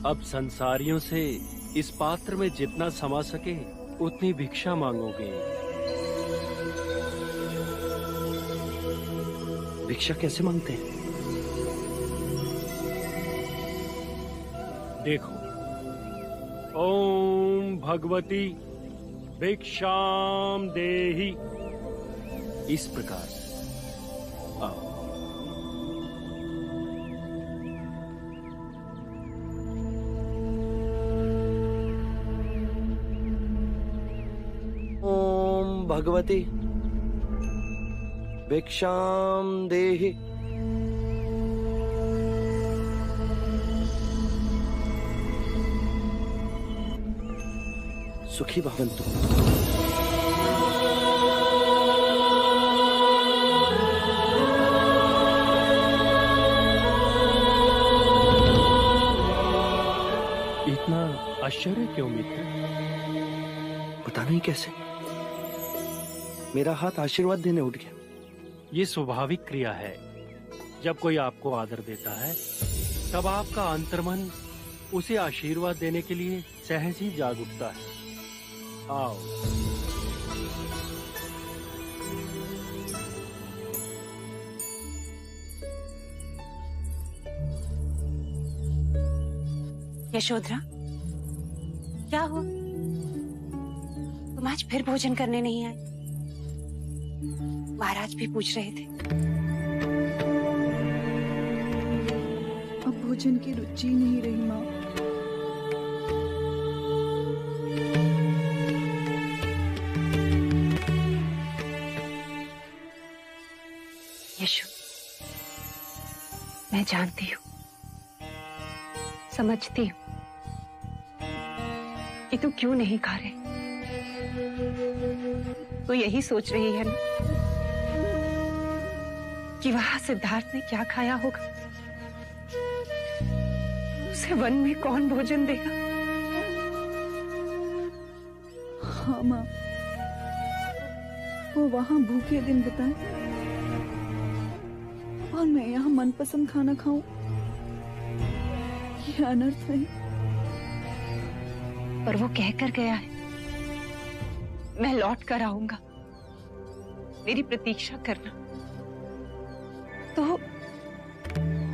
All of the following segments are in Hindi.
अब संसारियों से इस पात्र में जितना समा सके उतनी भिक्षा मांगोगे। भिक्षा कैसे मांगते हैं? देखो, ओम भगवती भिक्षाम देहि, इस प्रकार से। आओ। ओम भगवती भिक्षाम देहि। सुखी भवन्तु। इतना आश्चर्य क्यों मित्र? पता नहीं कैसे मेरा हाथ आशीर्वाद देने उठ गया। ये स्वाभाविक क्रिया है। जब कोई आपको आदर देता है तब आपका अंतर्मन उसे आशीर्वाद देने के लिए सहज ही जाग उठता है। आओ। यशोधरा, क्या हो? तुम आज फिर भोजन करने नहीं आए? महाराज भी पूछ रहे थे। अब भोजन की रुचि नहीं रही माँ। यशु, मैं जानती हूँ, समझती हूँ कि तू क्यों नहीं खा रहे। तू यही सोच रही है ना कि वहां सिद्धार्थ ने क्या खाया होगा, उसे वन में कौन भोजन देगा। हाँ माँ, वो वहां भूखे दिन बिताए और मैं यहाँ मनपसंद खाना खाऊं, ये अनर्थ नहीं। पर वो कह कर गया है, मैं लौट कर आऊंगा, मेरी प्रतीक्षा करना। तो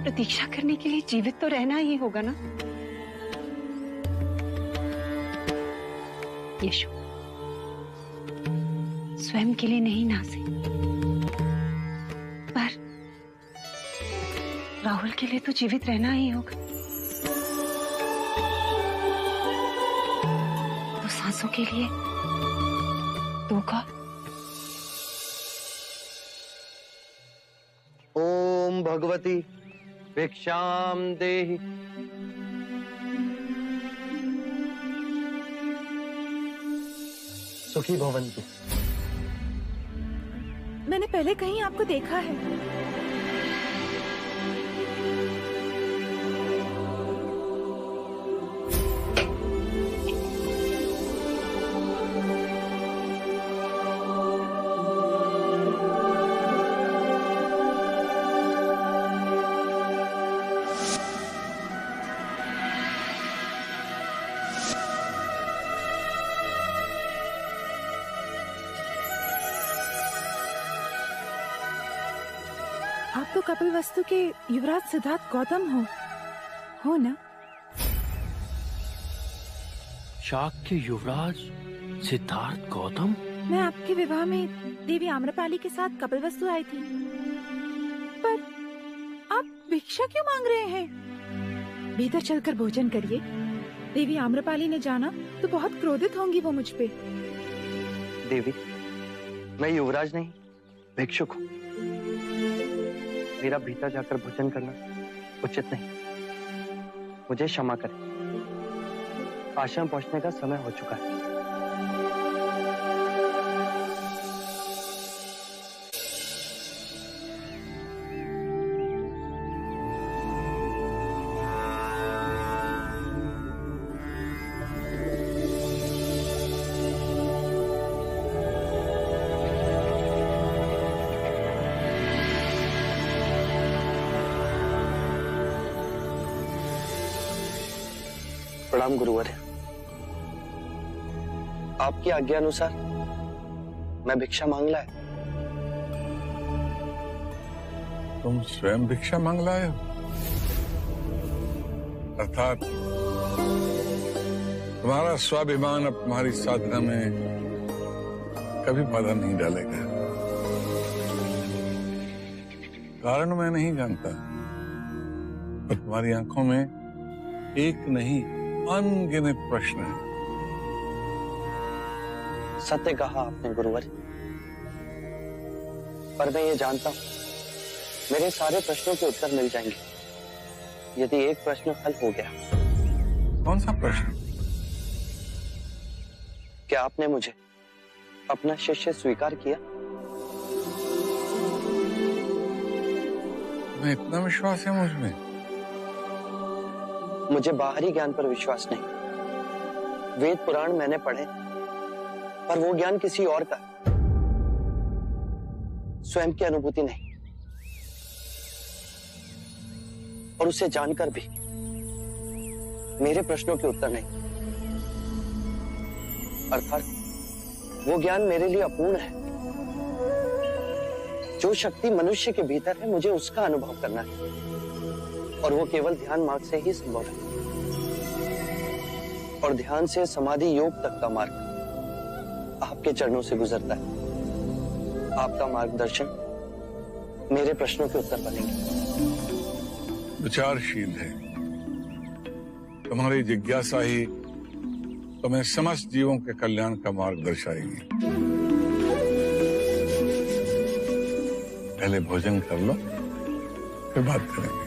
प्रतीक्षा करने के लिए जीवित तो रहना ही होगा ना। यशु, स्वयं के लिए नहीं नासे, पर राहुल के लिए तो जीवित रहना ही होगा। तो सांसों के लिए दो कौर। ओम भगवती भिक्षाम देहि। सुखी भवन्तु। मैंने पहले कहीं आपको देखा है। आप तो कपिलवस्तु के युवराज सिद्धार्थ गौतम हो ना? शाक्य युवराज सिद्धार्थ गौतम? मैं आपके विवाह में देवी आम्रपाली के साथ कपिलवस्तु आई थी, पर आप भिक्षा क्यों मांग रहे हैं? भीतर चलकर भोजन करिए। देवी आम्रपाली ने जाना तो बहुत क्रोधित होंगी वो मुझ पे। देवी, मैं युवराज नहीं, भिक्षुक हूँ। मेरा भीतर जाकर भोजन करना उचित नहीं। मुझे क्षमा करें, आश्रम पहुंचने का समय हो चुका है। प्रणाम गुरुवर। आपकी आज्ञा अनुसार मैं भिक्षा मांग लाया। तुम स्वयं भिक्षा मांग लाए हो? अर्थात तुम्हारा स्वाभिमान अब तुम्हारी साधना में कभी बाधा नहीं डालेगा। कारण मैं नहीं जानता, पर तुम्हारी आंखों में एक नहीं अनगिनत प्रश्न है। सत्य कहा आपने गुरुवर, पर मैं ये जानता हूं मेरे सारे प्रश्नों के उत्तर मिल जाएंगे यदि एक प्रश्न हल हो गया। कौन सा प्रश्न? क्या आपने मुझे अपना शिष्य स्वीकार किया? तुम्हें इतना विश्वास है मुझ में? मुझे बाहरी ज्ञान पर विश्वास नहीं। वेद पुराण मैंने पढ़े, पर वो ज्ञान किसी और का, स्वयं की अनुभूति नहीं। और उसे जानकर भी मेरे प्रश्नों के उत्तर नहीं। अर्थात वो ज्ञान मेरे लिए अपूर्ण है। जो शक्ति मनुष्य के भीतर है, मुझे उसका अनुभव करना है, और वो केवल ध्यान मार्ग से ही संभव है। और ध्यान से समाधि योग तक का मार्ग आपके चरणों से गुजरता है। आपका मार्गदर्शन मेरे प्रश्नों के उत्तर बनेंगे। विचारशील है तुम्हारी जिज्ञासा ही तुम्हें समस्त जीवों के कल्याण का मार्ग दर्शाएगी। पहले भोजन कर लो, फिर बात करेंगे।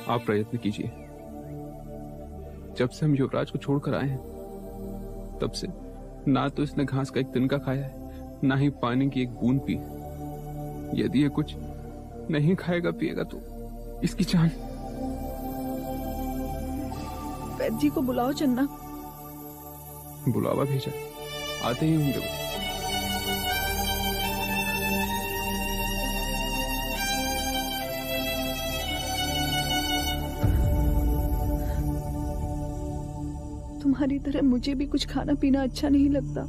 आप प्रयत्न कीजिए। जब से हम युवराज को छोड़कर आए हैं, तब से ना तो इसने घास का एक तिनका खाया है, ना ही पानी की एक बूंद पी। यदि ये कुछ नहीं खाएगा पिएगा तो इसकी जान। वैद्य जी को बुलाओ चन्ना। बुलावा भेजा, आते ही होंगे वो। तुम्हारी तरह मुझे भी कुछ खाना पीना अच्छा नहीं लगता,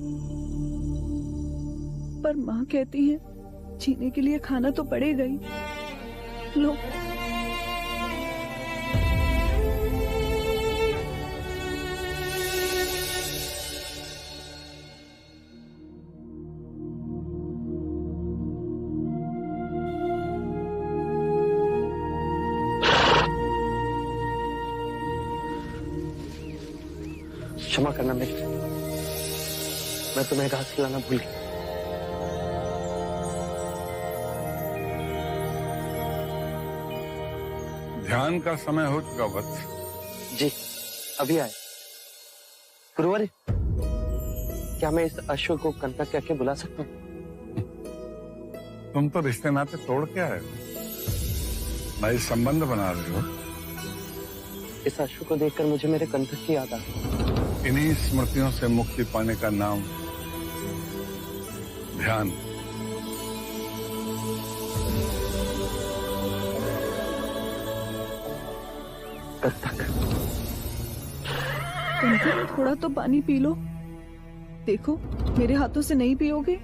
पर माँ कहती है जीने के लिए खाना तो पड़ेगा ही। लो। क्षमा करना मित्र, मैं तुम्हें घास खिलाना भूल गया। ध्यान का समय हो चुका वत्स। जी अभी आए। गुरुवर, क्या मैं इस अश्व को कंटक करके बुला सकता हूँ? तुम तो रिश्ते नाते तोड़ के आए हो, नए संबंध बना रहे हो। इस अश्व को देखकर मुझे मेरे कंटक की याद आ गई। इन्हीं स्मृतियों से मुक्ति पाने का नाम ध्यान। कंटक, कंटक, थोड़ा तो पानी पी लो। देखो मेरे हाथों से नहीं पियोगे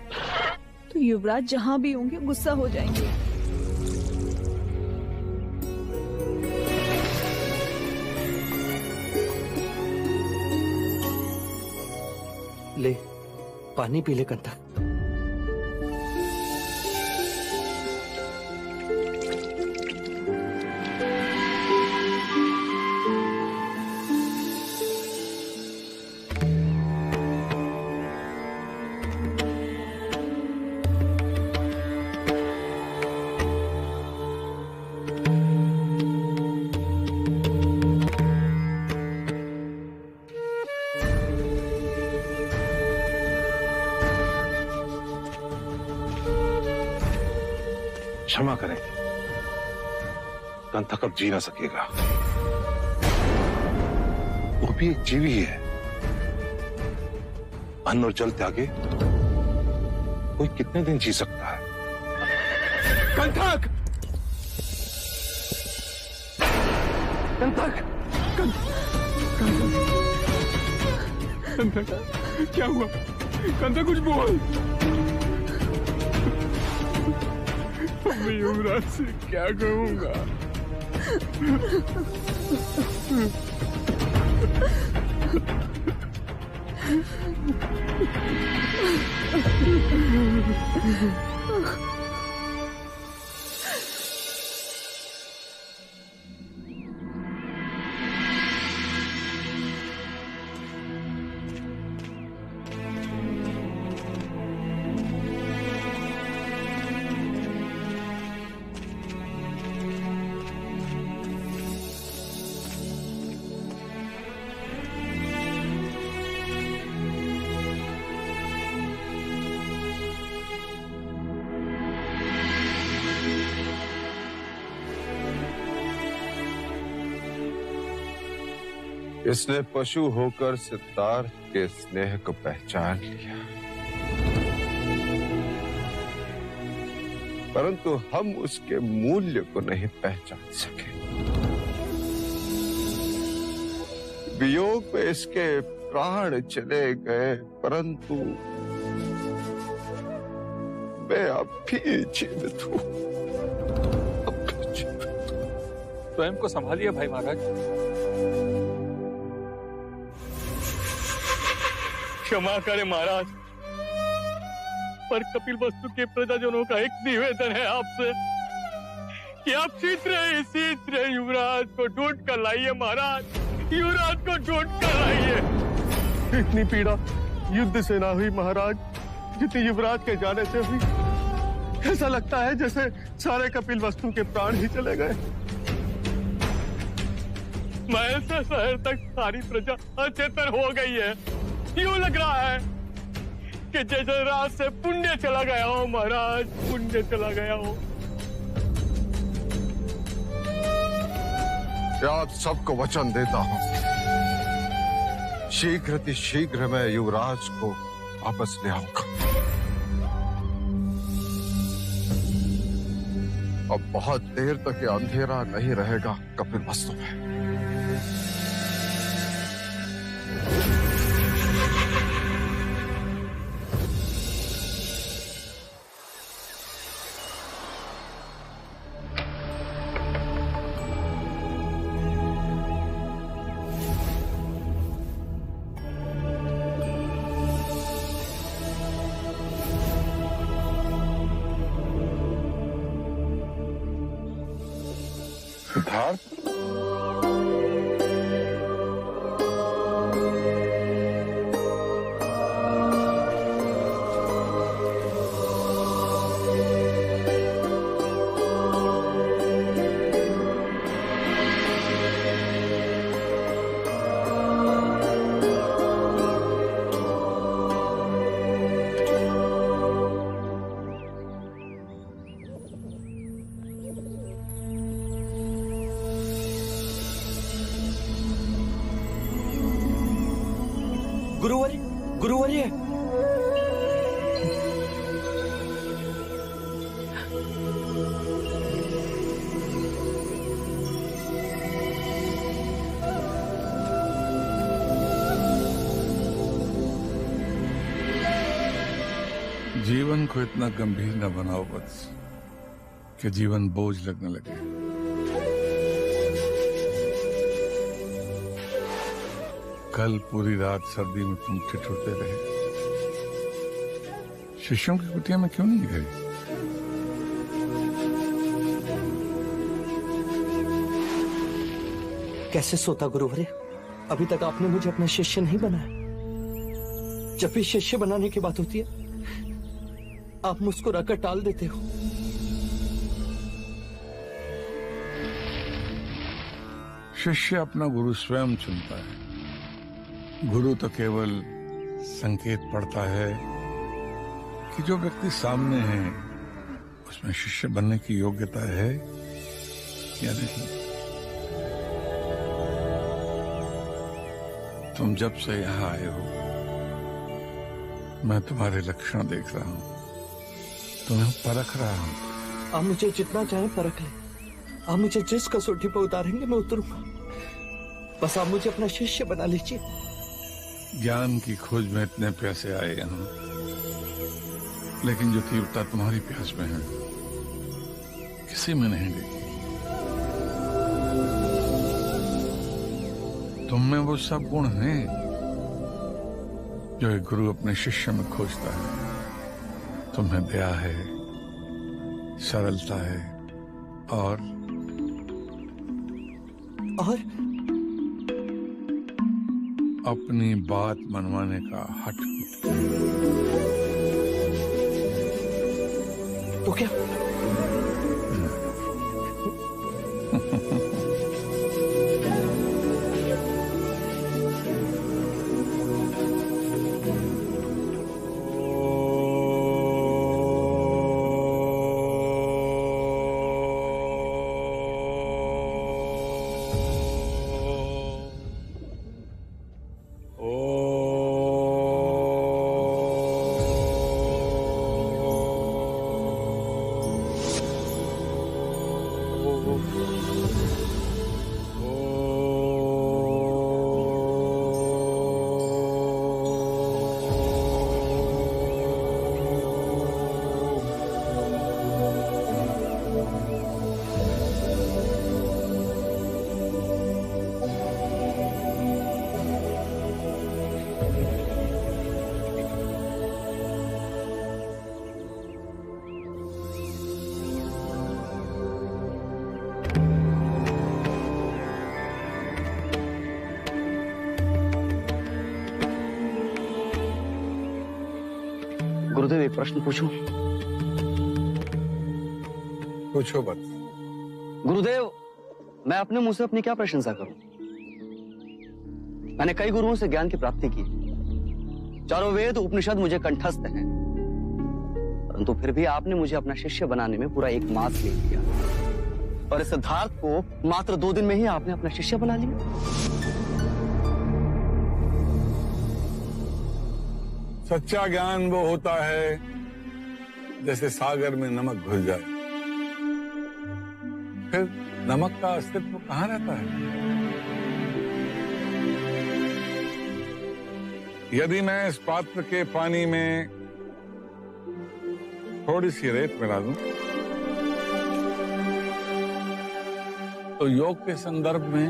तो युवराज जहां भी होंगे गुस्सा हो जाएंगे। ले पानी पी ले कंटक। क्षमा करेंगे। कंथक अब जी ना सकेगा। वो भी एक जीव ही है। अन्न और जल त्यागे कोई कितने दिन जी सकता है? कंथक! कंथक! कंथक, क्या हुआ? कंथक कुछ बोल। मैं युवराज से क्या कहूंगा? इसने पशु होकर सिद्धार्थ के स्नेह को पहचान लिया, परंतु हम उसके मूल्य को नहीं पहचान सके। वियोग में इसके प्राण चले गए, परंतु मैं अब भी जीवित हूं। स्वयं को संभालिए भाई महाराज। क्षमा करें महाराज, पर कपिल वस्तु के प्रजाजनों का एक निवेदन है आपसे कि आप शीघ्र युवराज को ढूंढ कर लाइए महाराज, युवराज को ढूंढ कर लाइए। इतनी पीड़ा युद्ध से ना हुई महाराज जितनी युवराज के जाने से हुई। ऐसा लगता है जैसे सारे कपिल वस्तु के प्राण ही चले गए। महल से शहर तक सारी प्रजा अचेतन हो गई है। यूं लग रहा है कि जैसे रात से पुण्य चला गया हो महाराज, पुण्य चला गया हो। आप सबको वचन देता हूं, शीघ्र मैं युवराज को वापस ले आऊंगा। अब बहुत देर तक ये अंधेरा नहीं रहेगा कपिल वस्तु में। सिद्धार्थ, गुरुवर्य, जीवन को इतना गंभीर न बनाओ वत्स कि जीवन बोझ लगने लगे। कल पूरी रात सर्दी में तुम ठिठुरते रहे। शिष्यों की कुटिया में क्यों नहीं गए? कैसे सोता गुरुवर्य? अभी तक आपने मुझे अपना शिष्य नहीं बनाया। जब भी शिष्य बनाने की बात होती है आप मुस्कुराकर टाल देते हो। शिष्य अपना गुरु स्वयं चुनता है। गुरु तो केवल संकेत पड़ता है कि जो व्यक्ति सामने है उसमें शिष्य बनने की योग्यता है या नहीं? तुम जब से यहाँ आए हो मैं तुम्हारे लक्षण देख रहा हूँ, तुम्हें परख रहा हूँ। आप मुझे जितना चाहे परख ले, आप मुझे जिस कसौटी पर उतारेंगे मैं उतरूंगा, बस आप मुझे अपना शिष्य बना लीजिए। ज्ञान की खोज में इतने प्यासे आए यहाँ, लेकिन जो तीव्रता तुम्हारी प्यास में है किसी में नहीं देखी। तुम में वो सब गुण हैं जो एक गुरु अपने शिष्य में खोजता है। तुम्हें दया है, सरलता है और अपनी बात मनवाने का हठ। तो क्या? गुरुदेव एक प्रश्न पूछूं? पूछो बस। गुरुदेव, मैं अपने मुंह से अपनी क्या प्रशंसा करूं? मैंने कई गुरुओं से ज्ञान की प्राप्ति की, चारों वेद उपनिषद मुझे कंठस्थ हैं, परंतु फिर भी आपने मुझे अपना शिष्य बनाने में पूरा 1 मास ले लिया, और इस सिद्धार्थ को मात्र 2 दिन में ही आपने अपना शिष्य बना लिया। सच्चा ज्ञान वो होता है जैसे सागर में नमक घुल जाए, फिर नमक का अस्तित्व कहाँ रहता है? यदि मैं इस पात्र के पानी में थोड़ी सी रेत मिला दूं, तो योग के संदर्भ में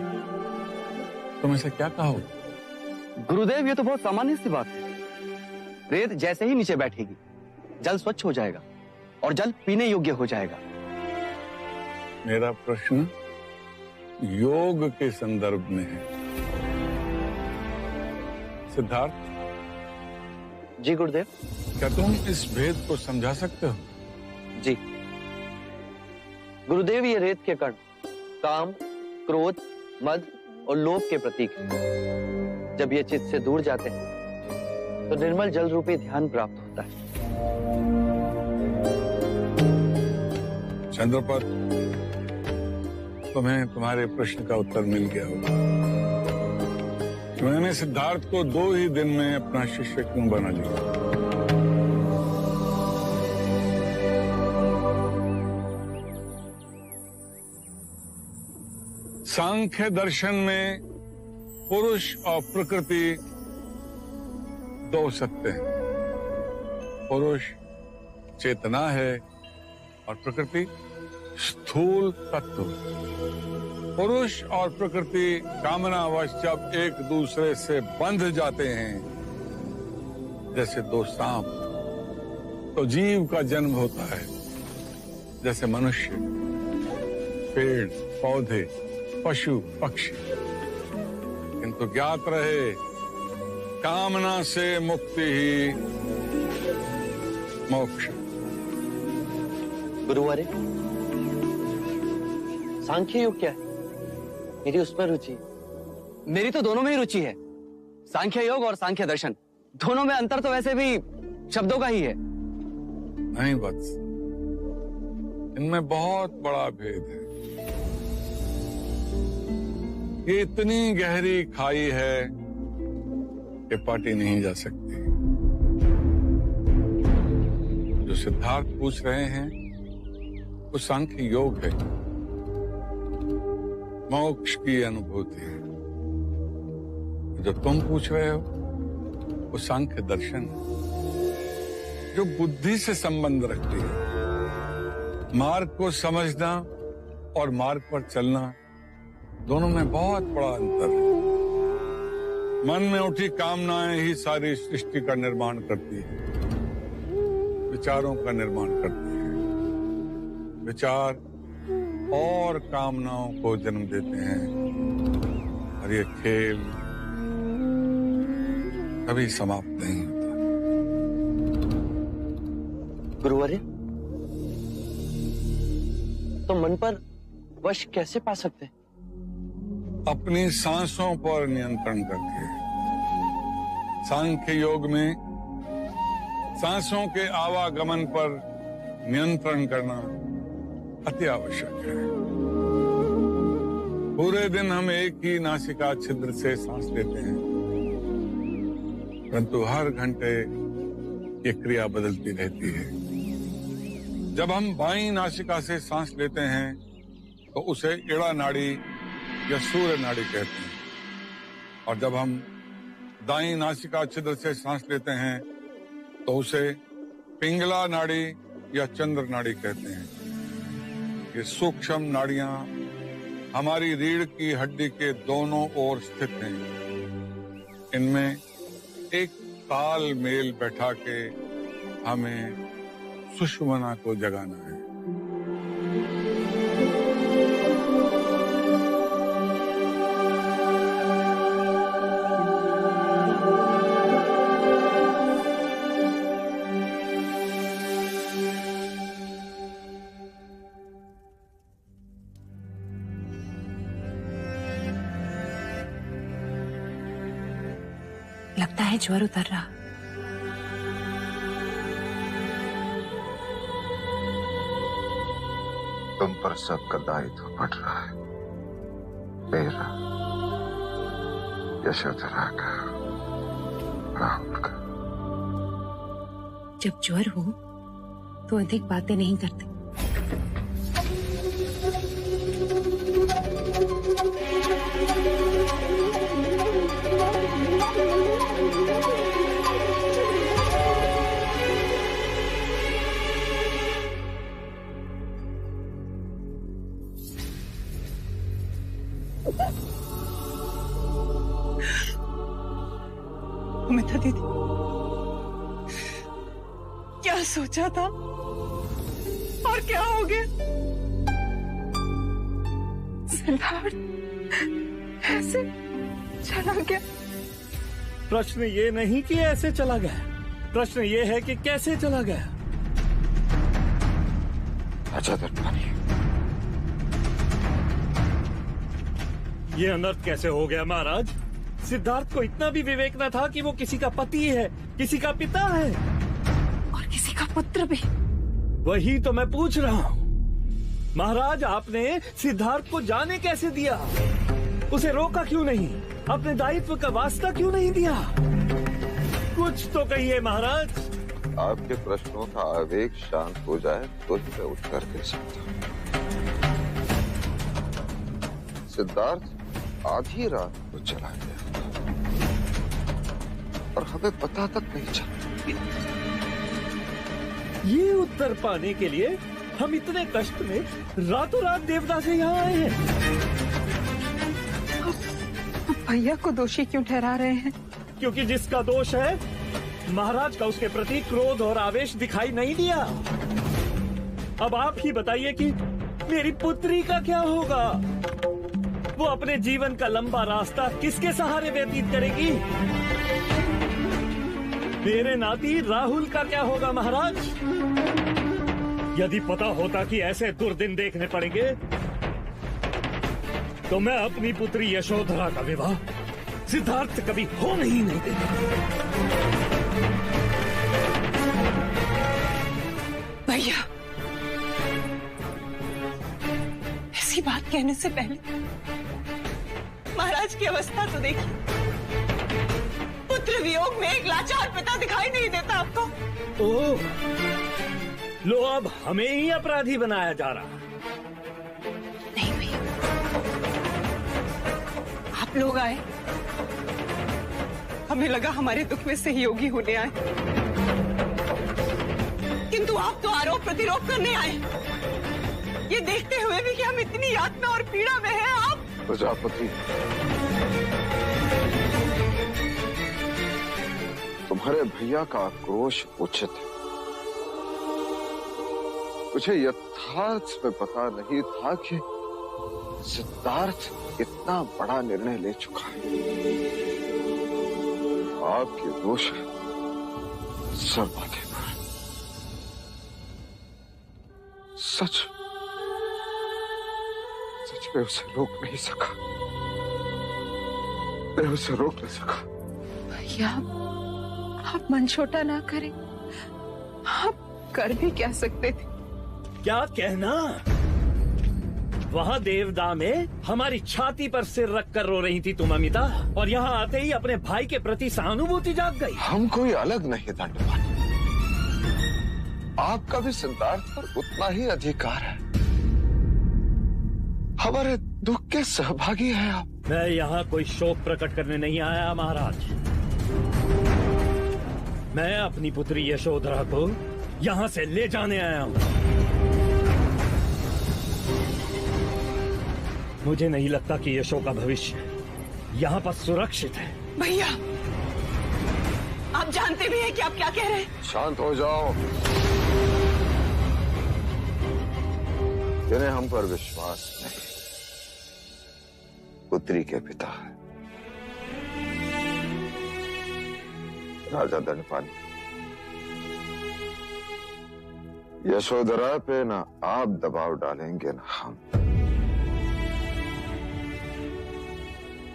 तुम इसे क्या कहोगे? गुरुदेव, ये तो बहुत सामान्य सी बात है। रेत जैसे ही नीचे बैठेगी, जल स्वच्छ हो जाएगा और जल पीने योग्य हो जाएगा। मेरा प्रश्न योग के संदर्भ में है। सिद्धार्थ। जी गुरुदेव। क्या तुम इस भेद को समझा सकते हो? जी गुरुदेव, ये रेत के कण काम, क्रोध, मद और लोभ के प्रतीक हैं। जब ये चित्त से दूर जाते हैं तो निर्मल जल रूपी ध्यान प्राप्त होता है। चंद्रपत, तुम्हें तुम्हारे प्रश्न का उत्तर मिल गया होगा। मैंने सिद्धार्थ को 2 ही दिन में अपना शिष्य क्यों बना लिया? सांख्य दर्शन में पुरुष और प्रकृति 2 सत्य हैं। पुरुष चेतना है और प्रकृति स्थूल तत्व। पुरुष और प्रकृति कामनावश जब एक दूसरे से बंध जाते हैं, जैसे 2 सांप, तो जीव का जन्म होता है। जैसे मनुष्य, पेड़, पौधे, पशु, पक्षी। किंतु ज्ञात रहे, कामना से मुक्ति ही मोक्ष। गुरुवारे, सांख्य योग क्या है? मेरी उसमें रुचि। मेरी तो दोनों में ही रुचि है, सांख्य योग और सांख्य दर्शन। दोनों में अंतर तो वैसे भी शब्दों का ही है। नहीं बस, इनमें बहुत बड़ा भेद है। ये इतनी गहरी खाई है कि पाटी नहीं जा सकती। जो सिद्धार्थ पूछ रहे हैं वो सांख्य योग है, मोक्ष की अनुभूति है। जो तुम पूछ रहे हो वो सांख्य दर्शन है, जो बुद्धि से संबंध रखती है। मार्ग को समझना और मार्ग पर चलना, दोनों में बहुत बड़ा अंतर है। मन में उठी कामनाएं ही सारी सृष्टि का निर्माण करती है, विचारों का निर्माण करती है। विचार और कामनाओं को जन्म देते हैं और ये खेल कभी समाप्त नहीं होता। गुरुवर्य, तो मन पर वश कैसे पा सकते? अपनी सांसों पर नियंत्रण करके। सांख्य योग में सांसों के आवागमन पर नियंत्रण करना अति आवश्यक है। पूरे दिन हम एक ही नासिका छिद्र से सांस लेते हैं, परंतु हर घंटे ये क्रिया बदलती रहती है। जब हम बाईं नासिका से सांस लेते हैं तो उसे इड़ा नाड़ी या सूर्य नाड़ी कहते हैं, और जब हम दाईं नासिका छिद्र से सांस लेते हैं तो उसे पिंगला नाड़ी या चंद्र नाड़ी कहते हैं। ये सूक्ष्म नाड़ियां हमारी रीढ़ की हड्डी के दोनों ओर स्थित हैं। इनमें एक तालमेल बैठा के हमें सुषुम्ना को जगाना है। लगता है ज्वर उतर रहा। तुम पर सबका दायित्व बढ़ रहा है, मेरा, यशोधरा का, राहुल का। जब ज्वर हो तो अधिक बातें नहीं करते। अमिता दीदी, क्या सोचा था और क्या हो गया? सिद्धार्थ ऐसे चला गया। प्रश्न ये नहीं कि ऐसे चला गया, प्रश्न ये है कि कैसे चला गया। अच्छा दर्पणी, ये अनर्थ कैसे हो गया महाराज? सिद्धार्थ को इतना भी विवेक न था कि वो किसी का पति है, किसी का पिता है और किसी का पुत्र भी। वही तो मैं पूछ रहा हूँ महाराज, आपने सिद्धार्थ को जाने कैसे दिया? उसे रोका क्यों नहीं? अपने दायित्व का वास्ता क्यों नहीं दिया? कुछ तो कहिए महाराज। आपके प्रश्नों का आवेग शांत हो जाए तो ही मैं उत्तर दे सकता हूँ। सिद्धार्थ आधी रात को चला गया और हमें पता तक नहीं चला। ये उत्तर पाने के लिए हम इतने कष्ट में रातों रात देवता से यहाँ आए हैं। भैया को दोषी क्यों ठहरा रहे हैं? क्योंकि जिसका दोष है महाराज का उसके प्रति क्रोध और आवेश दिखाई नहीं दिया। अब आप ही बताइए कि मेरी पुत्री का क्या होगा? वो अपने जीवन का लंबा रास्ता किसके सहारे व्यतीत करेगी? मेरे नाती राहुल का क्या होगा महाराज? यदि पता होता कि ऐसे दुर्दिन देखने पड़ेंगे तो मैं अपनी पुत्री यशोधरा का विवाह सिद्धार्थ कभी होने ही नहीं देता। भैया, कहने से पहले महाराज की अवस्था तो देखिए। पुत्र वियोग में एक लाचार पिता दिखाई नहीं देता आपको? ओह, लो अब हमें ही अपराधी बनाया जा रहा। नहीं भैया, आप लोग आए, हमें लगा हमारे दुख में सहयोगी होने आए, किंतु आप तो आरोप प्रतिरोप करने आए, ये देखते हुए भी कि हम इतनी यातना और पीड़ा में हैं। आप प्रजापति, तुम्हारे भैया का आक्रोश उचित है। मुझे यथार्थ में पता नहीं था कि सिद्धार्थ इतना बड़ा निर्णय ले चुका है। आपके दोष सर्वाधिक सच मैं उसे रोक नहीं सका। मैं उसे रोक नहीं सका। भैया, आप मन छोटा ना करें, आप कर भी क्या सकते थे? क्या कहना? वहाँ देवदा में हमारी छाती पर सिर रखकर रो रही थी तुम अमिता, और यहाँ आते ही अपने भाई के प्रति सहानुभूति जाग गई। हम कोई अलग नहीं दंडवान, आपका भी सिद्धार्थ पर उतना ही अधिकार है। हमारे दुख के सहभागी हैं आप। मैं यहाँ कोई शोक प्रकट करने नहीं आया महाराज। मैं अपनी पुत्री यशोधरा को यहाँ से ले जाने आया हूँ। मुझे नहीं लगता कि यशो का भविष्य यहाँ पर सुरक्षित है। भैया, आप जानते भी हैं कि आप क्या कह रहे हैं? शांत हो जाओ। जिन्हें हम पर विश्वास नहीं, पुत्री के पिता है राजा दंडपानी। यशोधरा पे ना आप दबाव डालेंगे ना हम।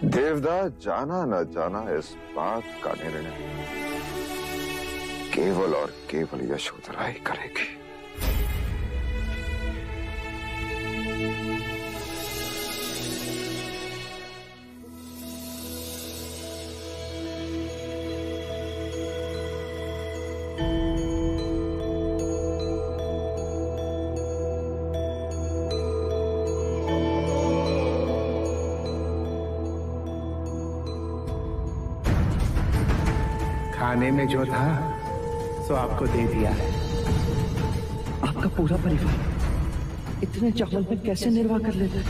देवदा जाना न जाना इस बात का निर्णय केवल और केवल यशोधरा ही करेगी। खाने में जो था सो आपको दे दिया है। आपका पूरा परिवार इतने चावल में कैसे निर्वाह कर लेता है?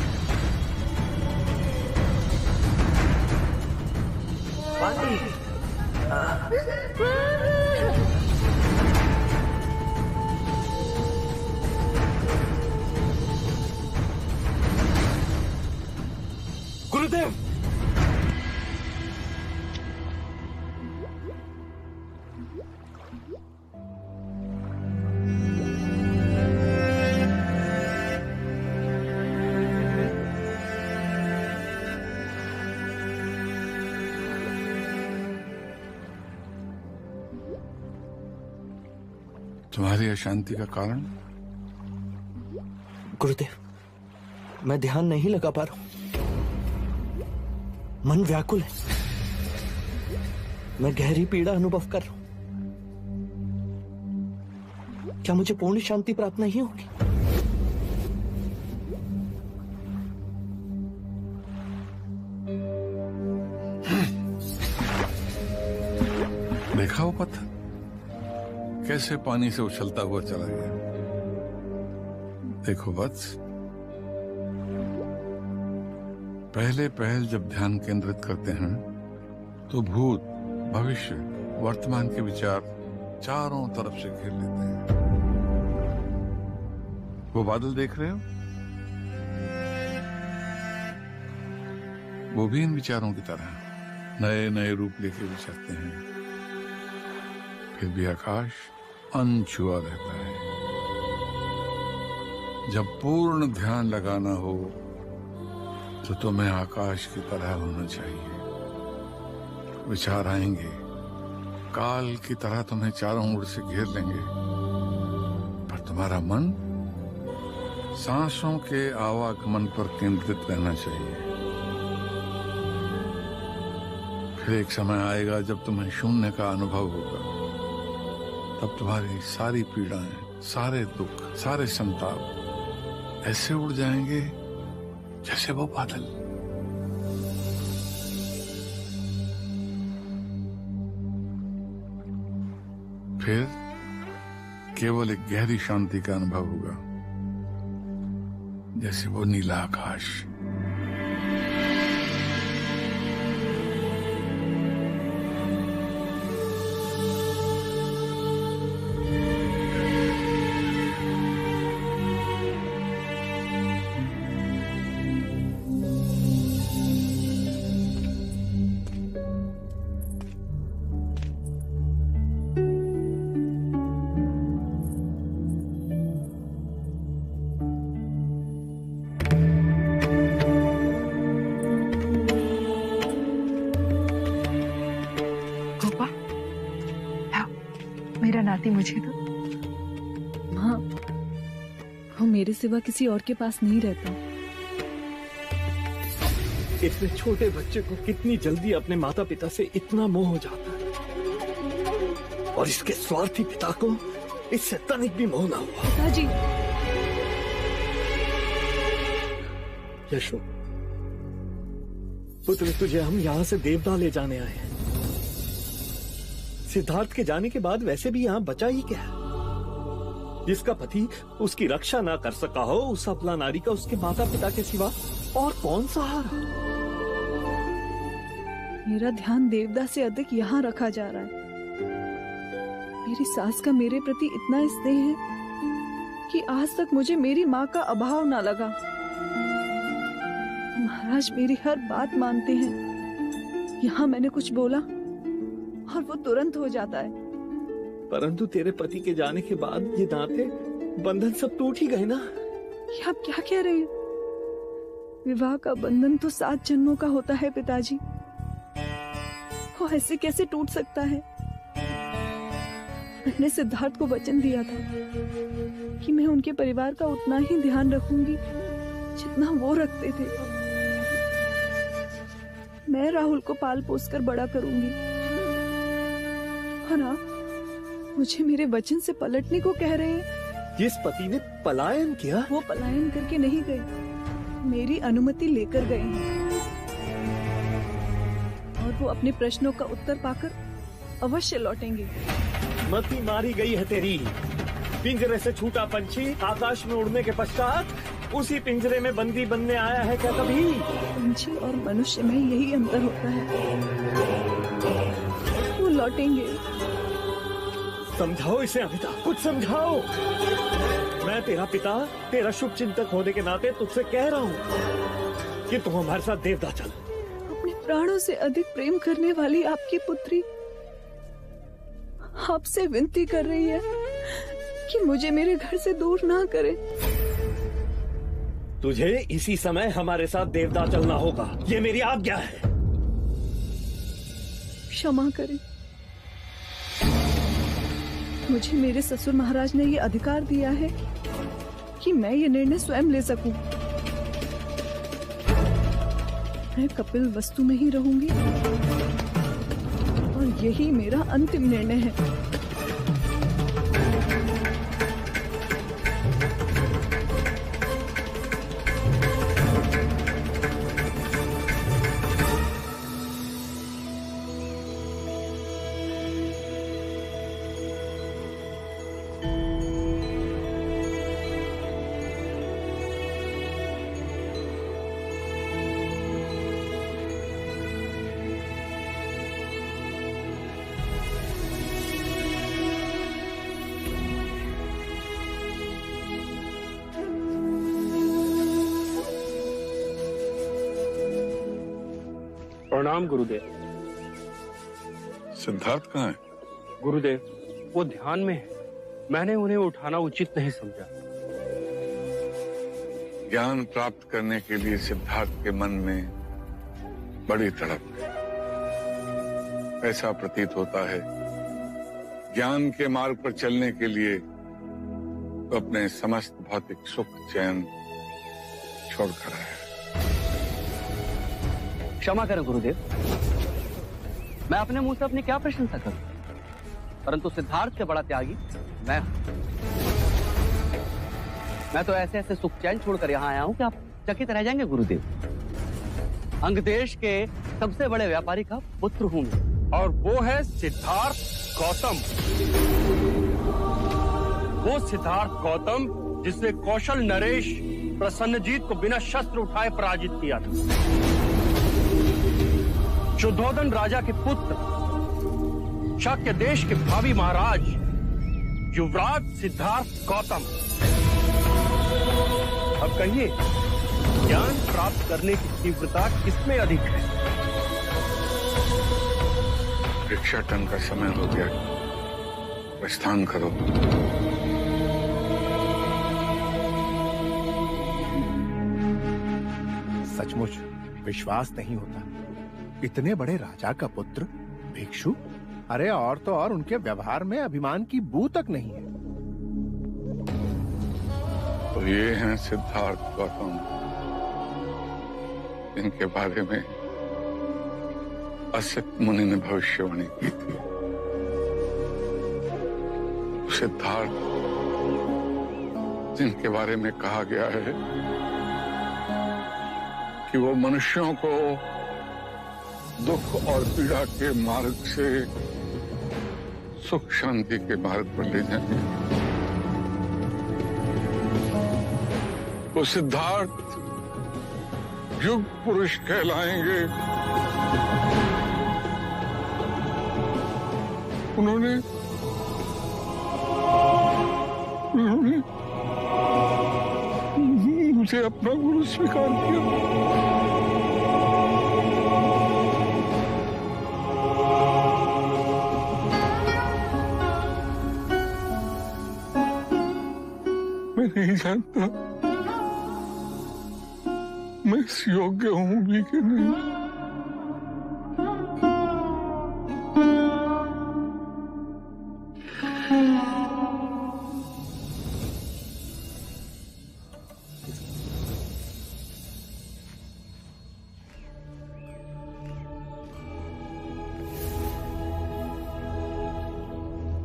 गुरुदेव, तुम्हारी अशांति का कारण? गुरुदेव, मैं ध्यान नहीं लगा पा रहा हूं, मन व्याकुल है, मैं गहरी पीड़ा अनुभव कर रहा हूं। क्या मुझे पूर्ण शांति प्राप्त नहीं होगी? देखा वो पत्थर कैसे पानी से उछलता हुआ चला गया। देखो वत्स, पहले पहल जब ध्यान केंद्रित करते हैं तो भूत, भविष्य, वर्तमान के विचार चारों तरफ से घेर लेते हैं। वो बादल देख रहे हो, वो भी इन विचारों की तरह नए नए रूप लेके विचरते हैं, फिर भी आकाश अनछुआ रहता है। जब पूर्ण ध्यान लगाना हो तो तुम्हें आकाश की तरह होना चाहिए। विचार आएंगे, काल की तरह तुम्हें चारों ओर से घेर लेंगे, पर तुम्हारा मन सांसों के आवागमन पर केंद्रित रहना चाहिए। फिर एक समय आएगा जब तुम्हें शून्य का अनुभव होगा। तब तुम्हारी सारी पीड़ाएं, सारे दुख, सारे संताप ऐसे उड़ जाएंगे जैसे वो बादल। फिर केवल एक गहरी शांति का अनुभव होगा, जैसे वो नीला आकाश। मेरा नाती मुझे दो। माँ, वो मेरे सिवा किसी और के पास नहीं रहता। इतने छोटे बच्चे को कितनी जल्दी अपने माता पिता से इतना मोह हो जाता है, और इसके स्वार्थी पिता को इससे तनिक भी मोह ना हुआ। पिताजी। यशो, पुत्र, तुझे हम यहाँ से देवदा ले जाने आए हैं। सिद्धार्थ के जाने के बाद वैसे भी यहाँ बचा ही क्या है? जिसका पति उसकी रक्षा ना कर सका हो, उस अबला नारी का उसके माता पिता के सिवा और कौन सहारा? मेरा ध्यान देवदा से अधिक यहाँ रखा जा रहा है। मेरी सास का मेरे प्रति इतना स्नेह है कि आज तक मुझे मेरी माँ का अभाव ना लगा। महाराज मेरी हर बात मानते हैं। यहाँ मैंने कुछ बोला और वो तुरंत हो जाता है। परंतु तेरे पति के जाने के बाद ये नाते बंधन सब टूट ही गए ना। ये आप क्या कह रहे हैं? विवाह का बंधन तो 7 जन्मों का होता है पिताजी। वो ऐसे कैसे टूट सकता है? मैंने सिद्धार्थ को वचन दिया था कि मैं उनके परिवार का उतना ही ध्यान रखूंगी जितना वो रखते थे। मैं राहुल को पाल पोस कर बड़ा करूंगी। और आप मुझे मेरे वचन से पलटने को कह रहे हैं? जिस पति ने पलायन किया, वो पलायन करके नहीं गए, मेरी अनुमति लेकर गए हैं। और वो अपने प्रश्नों का उत्तर पाकर अवश्य लौटेंगे। मति मारी गई है तेरी। पिंजरे से छूटा पंछी आकाश में उड़ने के पश्चात उसी पिंजरे में बंदी बनने आया है क्या कभी? पंछी और मनुष्य में यही अंतर होता है, वो लौटेंगे। समझाओ इसे अमिता, कुछ समझाओ। मैं तेरा पिता, तेरा शुभ चिंतक होने के नाते तुझसे कह रहा हूँ कि तुम हमारे साथ देवदा चल। अपने प्राणों से अधिक प्रेम करने वाली आपकी पुत्री आपसे विनती कर रही है कि मुझे मेरे घर से दूर ना करे। तुझे इसी समय हमारे साथ देवदा चलना होगा, ये मेरी आज्ञा है। क्षमा करें, मुझे मेरे ससुर महाराज ने ये अधिकार दिया है कि मैं ये निर्णय स्वयं ले सकूं। मैं कपिल वस्तु में ही रहूंगी और यही मेरा अंतिम निर्णय है। प्रणाम गुरुदेव। सिद्धार्थ कहाँ है? गुरुदेव, वो ध्यान में है। मैंने उन्हें उठाना उचित नहीं समझा। ज्ञान प्राप्त करने के लिए सिद्धार्थ के मन में बड़ी तड़प है। ऐसा प्रतीत होता है ज्ञान के मार्ग पर चलने के लिए तो अपने समस्त भौतिक सुख चैन छोड़कर आया। क्षमा करें गुरुदेव, मैं अपने मुंह से अपनी क्या प्रशंसा करूं, परंतु सिद्धार्थ के बड़ा त्यागी मैं तो ऐसे ऐसे सुख चैन छोड़कर यहाँ आया हूं कि आप चकित रह जाएंगे गुरुदेव। अंग देश के सबसे बड़े व्यापारी का पुत्र हूं मैं। और वो है सिद्धार्थ गौतम। वो सिद्धार्थ गौतम जिसने कौशल नरेश प्रसन्नजीत को बिना शस्त्र उठाए पराजित किया था। शुद्धोधन राजा के पुत्र, शाक्य देश के भावी महाराज युवराज सिद्धार्थ गौतम। अब कहिए, ज्ञान प्राप्त करने की तीव्रता किसमें अधिक है? भिक्षाटन का समय हो गया, प्रस्थान करो। सचमुच विश्वास नहीं होता, इतने बड़े राजा का पुत्र भिक्षु। अरे और तो और उनके व्यवहार में अभिमान की बू तक नहीं है। तो ये हैं सिद्धार्थ गौतम, इनके बारे में असित मुनि ने भविष्यवाणी की थी। सिद्धार्थ जिनके बारे में कहा गया है कि वो मनुष्यों को दुख और पीड़ा के मार्ग से सुख शांति के मार्ग पर ले जाएंगे। वो सिद्धार्थ युग पुरुष कहलाएंगे। उन्होंने मुझे अपना गुरु स्वीकार किया। मैं नहीं जानता मैं इस योग्य हूं भी कि नहीं।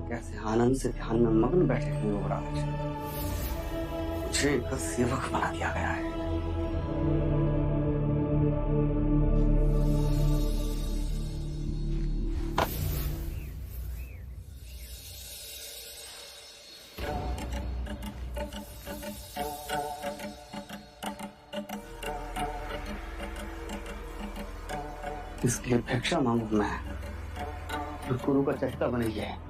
कैसे आनंद से ध्यान में मग्न बैठे हैं युवराज। मुझे इनका सेवक बना दिया गया है। इसलिए भिक्षा मांगू मैं, गुरु का चेष्टा बनी है।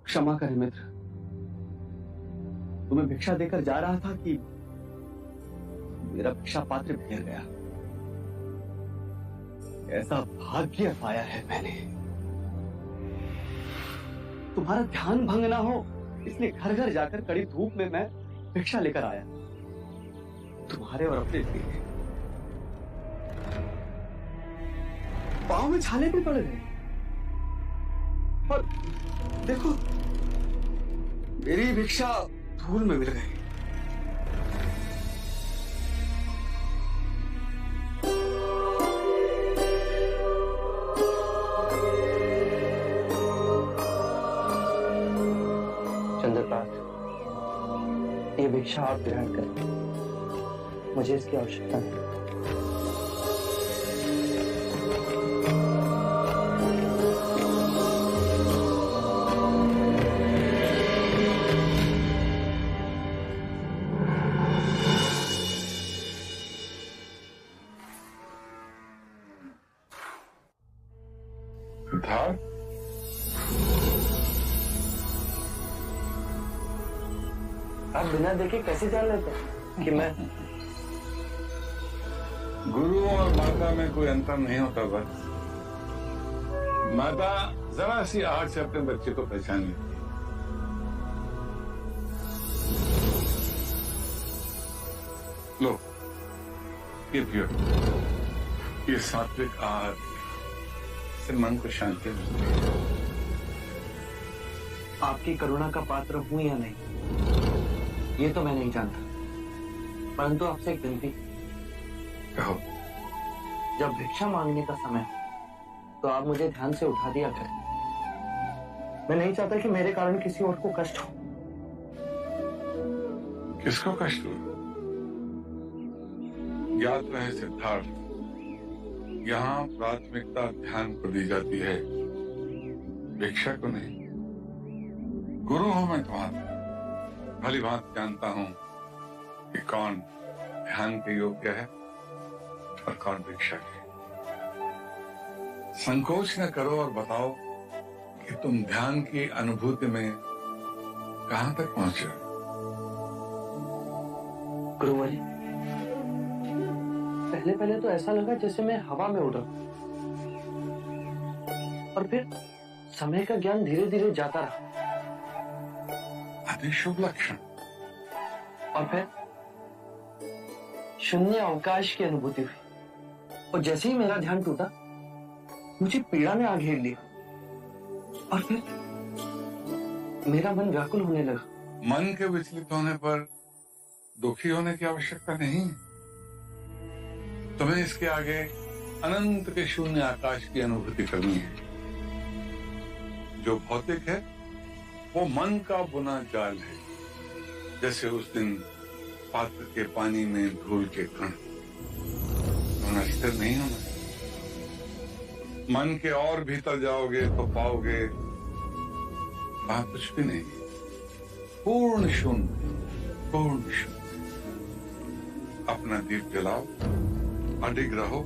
क्षमा करें मित्र, तुम्हें भिक्षा देकर जा रहा था कि मेरा भिक्षा पात्र बिखर गया। ऐसा भाग्य पाया है मैंने। तुम्हारा ध्यान भंग ना हो इसलिए घर घर जाकर कड़ी धूप में मैं भिक्षा लेकर आया, तुम्हारे और अपने लिए। पांव में छाले भी पड़ गए और देखो मेरी भिक्षा धूल में मिल गई। चंद्रकांत, ये भिक्षा आप ग्रहण करें, मुझे इसकी आवश्यकता नहीं। आप बिना देखे कैसे जान लेते हैं कि मैं गुरु और माता में कोई अंतर नहीं होता। बस माता जरा सी आहट से अपने बच्चे को पहचान लेती है। लो, ये पियो। ये सात्विक आहार से मन को शांति मिलती है। आपकी करुणा का पात्र हूं या नहीं, ये तो मैं नहीं जानता, परंतु आपसे एक विनती। कहो। जब भिक्षा मांगने का समय हो तो आप मुझे ध्यान से उठा दिया करें। मैं नहीं चाहता कि मेरे कारण किसी और को कष्ट हो। किसको कष्ट हो? याद रहे सिद्धार्थ, यहाँ प्राथमिकता ध्यान को दी जाती है, भिक्षा को नहीं। गुरु हूं मैं तुम्हारा, भली भांति जानता हूं कि कौन ध्यान के योग्य है और कौन भिक्षा के। संकोच न करो और बताओ कि तुम ध्यान की अनुभूति में कहां तक पहुंचे। गुरुवारी, पहले तो ऐसा लगा जैसे मैं हवा में उड़ रहा हूं, और फिर समय का ज्ञान धीरे धीरे जाता रहा। अति शुभ लक्षण। और फिर शून्य अवकाश की अनुभूति हुई, और जैसे ही मेरा ध्यान टूटा मुझे पीड़ा ने आ घेर लिया, और फिर मेरा मन व्याकुल होने लगा। मन के विचलित होने पर दुखी होने की आवश्यकता नहीं। तुम्हें इसके आगे अनंत के शून्य आकाश की अनुभूति करनी है। जो भौतिक है वो मन का बुना जाल है, जैसे उस दिन पात्र के पानी में धूल के कण। तुम स्थिर नहीं होना। मन के और भीतर जाओगे तो पाओगे वहां कुछ भी नहीं, पूर्ण शून्य, पूर्ण शून्य। अपना दीप जलाओ, अडिग रहो,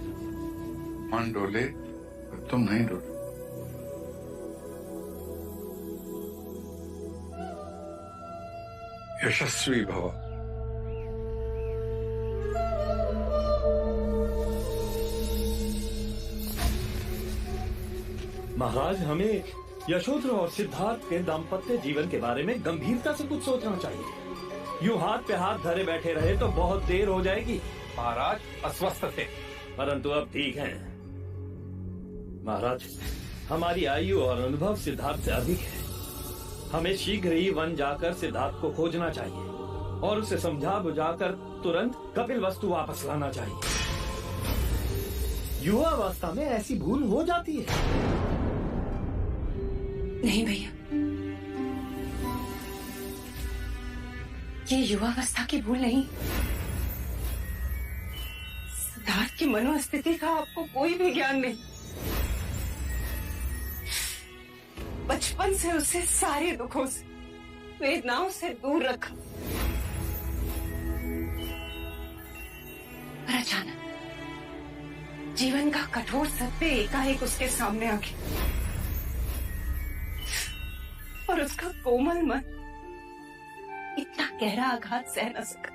मन डोले और तुम नहीं डोले। यशस्वी भव। महाराज, हमें यशोधरा और सिद्धार्थ के दाम्पत्य जीवन के बारे में गंभीरता से कुछ सोचना चाहिए। यूं हाथ पे हाथ धरे बैठे रहे तो बहुत देर हो जाएगी। महाराज अस्वस्थ थे, परंतु अब ठीक हैं। महाराज, हमारी आयु और अनुभव सिद्धार्थ से अधिक है। हमें शीघ्र ही वन जाकर सिद्धार्थ को खोजना चाहिए और उसे समझा बुझाकर तुरंत कपिल वस्तु वापस लाना चाहिए। युवावस्था में ऐसी भूल हो जाती है। नहीं भैया, ये युवावस्था की भूल नहीं। सिद्धार्थ की मनोस्थिति का आपको कोई भी ज्ञान नहीं। बचपन से उसे सारे दुखों से, वेदनाओं से दूर रखा, पर अचानक जीवन का कठोर सत्य एकाएक उसके सामने आ गया और उसका कोमल मन इतना गहरा आघात सह न सका।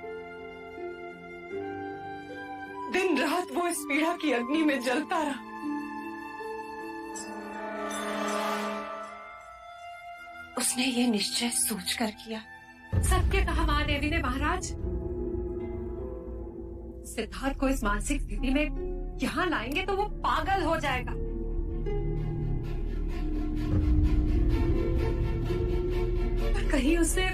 दिन रात वो इस पीड़ा की अग्नि में जलता रहा। उसने ये निश्चय सोचकर किया। सत्य कहा मां देवी ने महाराज। सिद्धार्थ को इस मानसिक स्थिति में यहाँ लाएंगे तो वो पागल हो जाएगा। पर कहीं उसने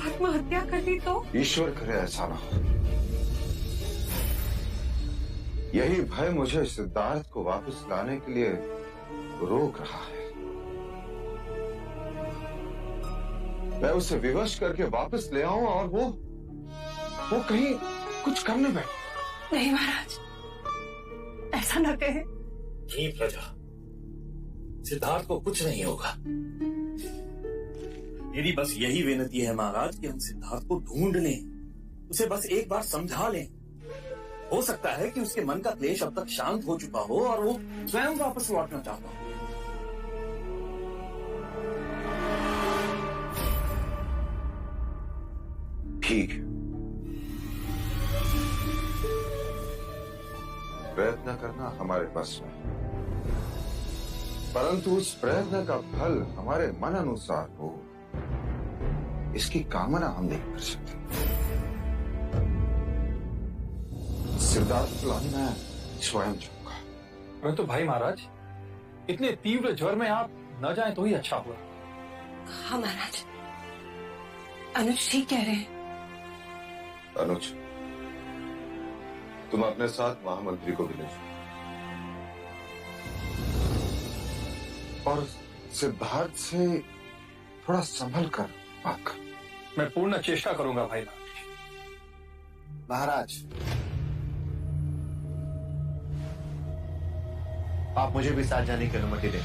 आत्महत्या कर दी तो? ईश्वर करे ऐसा ना हो। यही भय मुझे सिद्धार्थ को वापस लाने के लिए रोक रहा है। मैं उसे विवश करके वापस ले आऊं और वो कहीं कुछ करने बैठे। नहीं महाराज, ऐसा न कहे। जी प्रजा, सिद्धार्थ को कुछ नहीं होगा। मेरी बस यही विनती है महाराज कि हम सिद्धार्थ को ढूंढ लें, उसे बस एक बार समझा लें। हो सकता है कि उसके मन का क्लेश अब तक शांत हो चुका हो और वो स्वयं वापस लौटना चाहता हो। ठीक है, प्रयत्न करना हमारे बस में, परंतु उस प्रयत्न का फल हमारे मन अनुसार हो, इसकी कामना हम नहीं कर सकते। सिद्धार्थ मैं स्वयं जाऊंगा। परंतु भाई महाराज, इतने तीव्र ज्वर में आप न जाएं तो ही अच्छा हुआ। हाँ महाराज, अनुज ठीक कह रहे हैं। अनुज, तुम अपने साथ महामंत्री को भी ले जाओ और सिद्धार्थ से थोड़ा संभल कर बात कर। मैं पूर्ण चेष्टा करूंगा भाई महाराज, आप मुझे भी साथ जाने की अनुमति दें।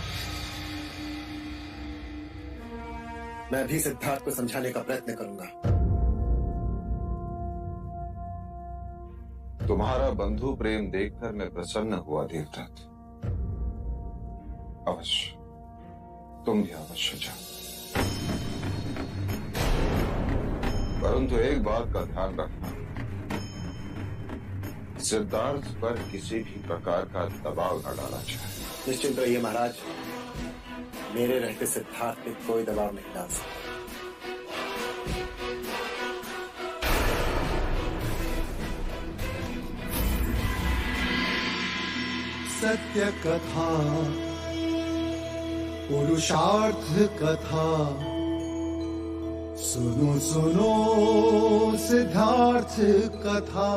मैं भी सिद्धार्थ को समझाने का प्रयत्न करूंगा। तुम्हारा बंधु प्रेम देखकर मैं प्रसन्न हुआ देवदत्त। अवश्य, तुम भी अवश्य जाओ। परंतु एक बात का ध्यान रखना, सिद्धार्थ पर किसी भी प्रकार का दबाव न डाला जाए। निश्चिंत रहिए महाराज, मेरे रहते सिद्धार्थ पे कोई दबाव नहीं डाल सकता। सत्य कथा, पुरुषार्थ कथा, सुनो सुनो सिद्धार्थ कथा।